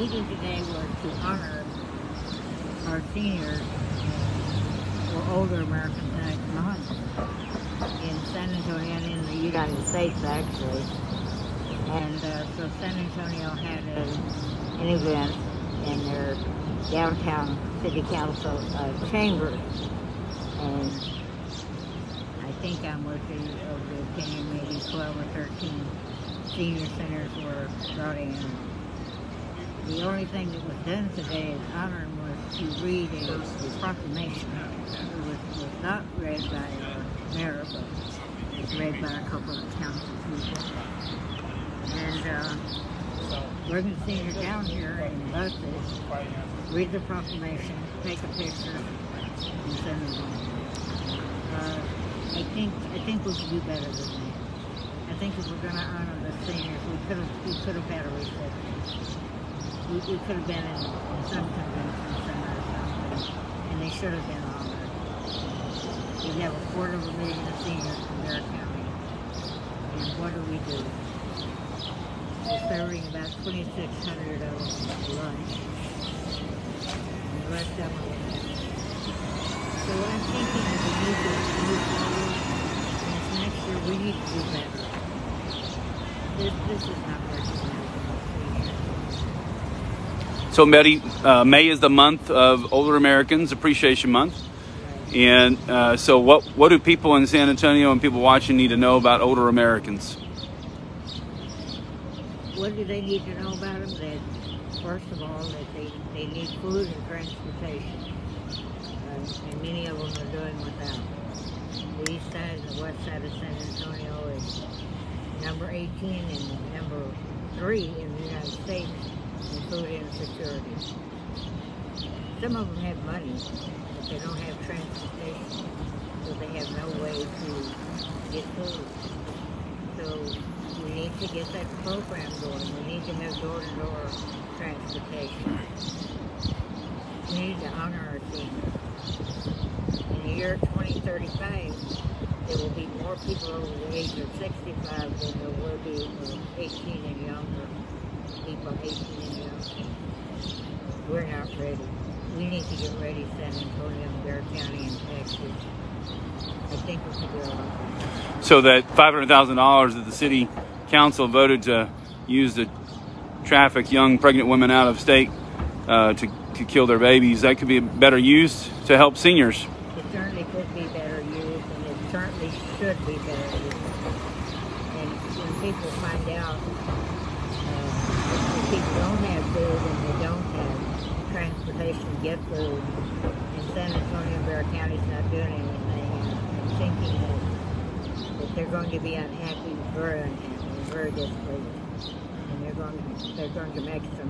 meeting today was to honor our seniors or older Americans Act month in San Antonio and in the United States, actually. And so San Antonio had an event in their downtown city council chambers. And I think I'm of the opinion maybe 12 or 13 senior centers were brought in. The only thing that was done today as honor was to read a proclamation. It was not read by our mayor, but it was read by a couple of council people. And bring the seniors down here in buses, read the proclamation, take a picture, and send it home. I think we should do better than that. I think if we're going to honor the seniors, we could have had a reception. We could have been in some convention center or something, and they should have been honored. We have 250,000 seniors in Bear County, and what do? We're serving about 2,600 of them lunch, and the rest of them are women. So I'm thinking that we need to move forward, and next year we need to do better. This is not recognized. So, Betty, May is the month of Older Americans Appreciation Month. And so what do people in San Antonio and people watching need to know about older Americans? What do they need to know about them? That, first of all, that they need food and transportation. And many of them are doing without. The east side and the west side of San Antonio is number 18 and number 3 in the United States in food insecurity. Some of them have money, but they don't have transportation, so they have no way to get food. So we need to get that program going. We need to have door-to-door transportation. We need to honor our seniors. In the year 2035, there will be more people over the age of 65 than there will be 18 and younger. People 18 and younger. We're not ready. We need to get ready, San Antonio, Bear County, and Texas. I think we can do a lot. So that $500,000 that the city council voted to use to traffic young pregnant women out of state to kill their babies, that could be better used to help seniors. It certainly could be better used, and it certainly should be better used. And when people find out that people don't have food and they don't have transportation to get food, and San Antonio and Bear County's not doing anything, and thinking that they're going to be unhappy, very unhappy, very displeased, and they're going to make some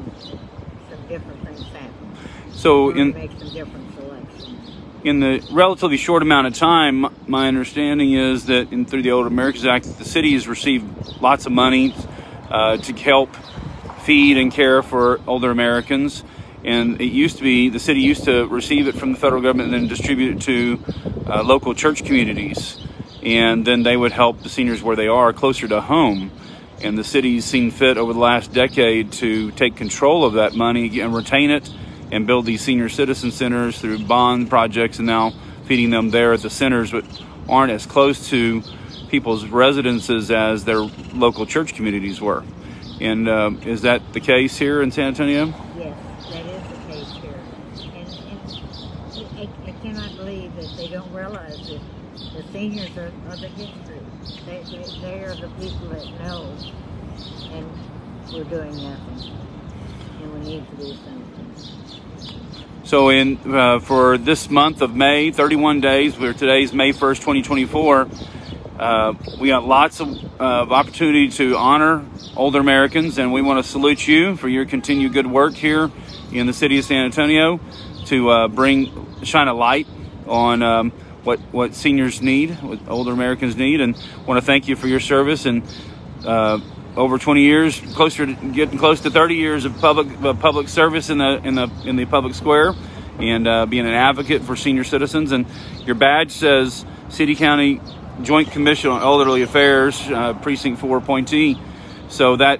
different things happen. So make some different selections. In the relatively short amount of time, my understanding is that through the Older Americans Act, the city has received lots of money to help feed and care for older Americans. And it used to be, the city used to receive it from the federal government and then distribute it to local church communities. And then they would help the seniors where they are, closer to home. And the city's seen fit over the last decade to take control of that money and retain it and build these senior citizen centers through bond projects, and now feeding them there at the centers, but aren't as close to people's residences as their local church communities were. And is that the case here in San Antonio? Yes, that is the case here. And I cannot believe that they don't realize that the seniors are the history. They are the people that know, and we're doing nothing. And we need to do something. So for this month of May, 31 days, today's May 1st, 2024, we got lots of opportunity to honor older Americans, and we want to salute you for your continued good work here in the city of San Antonio to shine a light on what seniors need, what older Americans need, and want to thank you for your service and over 20 years, getting close to 30 years of public service in the public square, and being an advocate for senior citizens. And your badge says City County Joint Commission on Elderly Affairs, Precinct 4 appointee. So that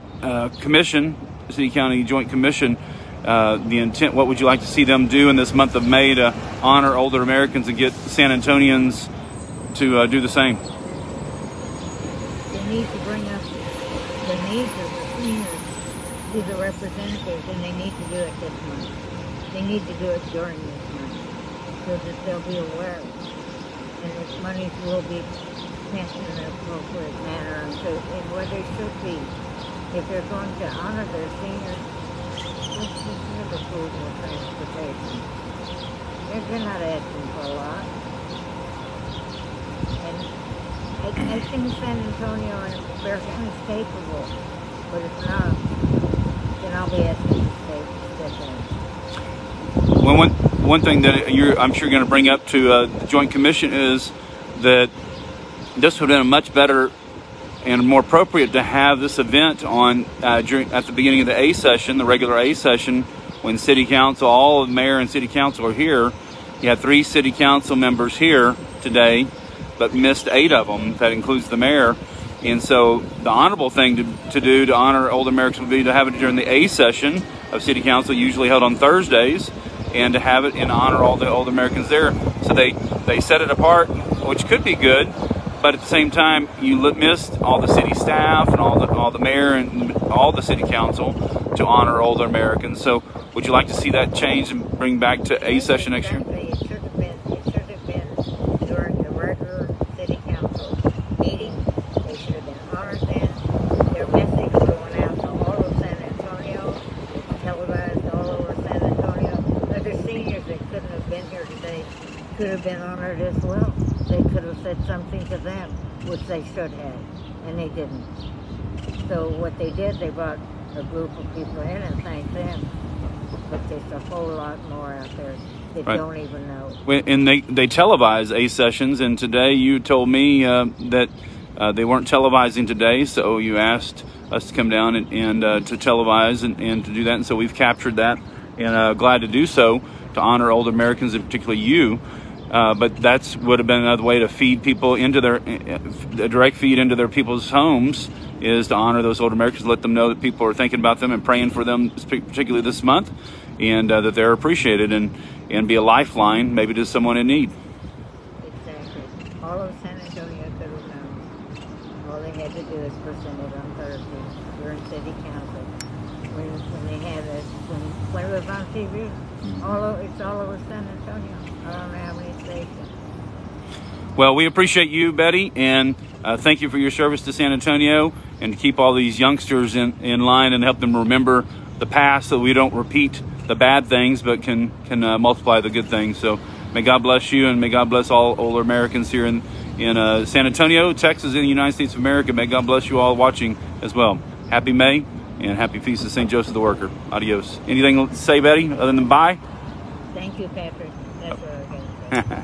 commission, City County Joint Commission, the intent, what would you like to see them do in this month of May to honor older Americans and get San Antonians to do the same? They need to bring up the needs of the seniors to the representatives, and they need to do it this month. They need to do it during this month so that they'll be aware of it. And this money will be spent in an appropriate manner and where they should be. If they're going to honor their seniors, let's give the food or transportation. They're not asking for a lot. And I think San Antonio and Bear County is capable, but if not, then I'll be asking the state to step in. Well, one thing that I'm sure you're going to bring up to the Joint Commission is that this would have been much better and more appropriate to have this event on at the beginning of the A session, the regular A session, when City Council, all of the mayor and City Council are here. You had 3 City Council members here today, but missed 8 of them. That includes the mayor. And so the honorable thing to do to honor older Americans would be to have it during the A session of City Council, usually held on Thursdays, and to have it and honor all the older Americans there. So they set it apart, which could be good, but at the same time, you missed all the city staff and all the mayor and all the City Council to honor older Americans. So would you like to see that change and bring back to A session next year? It should have been during the regular City Council meeting. They should have been honored then. Their message going out to all of San Antonio. It's televised all over San Antonio. Other seniors that couldn't have been here today could have been honored as well. They could have said something to them, which they should have, and they didn't. So what they did, they brought a group of people in and thanked them. But there's a whole lot more out there that don't even know. And they televise A sessions, and today you told me that they weren't televising today, so you asked us to come down and to televise and to do that, and so we've captured that, and glad to do so to honor older Americans, and particularly you. But that's would have been another way to feed people into a direct feed into their people's homes, is to honor those older Americans, let them know that people are thinking about them and praying for them, particularly this month, and that they're appreciated, and be a lifeline maybe to someone in need. Exactly. All of San Antonio could have known. All they had to do is present it on Thursday during City Council when they had it, when it was on TV. It's all over San Antonio. I don't know how many stations. Well, we appreciate you, Betty, and thank you for your service to San Antonio, and to keep all these youngsters in line and help them remember the past, so we don't repeat the bad things, but can multiply the good things. So may God bless you, and may God bless all older Americans here in San Antonio, Texas, in the United States of America. May God bless you all watching as well. Happy May, and happy Feast of St. Joseph the Worker. Adios. Anything to say, Betty, other than bye? Thank you, Patrick. That's what I was going to say.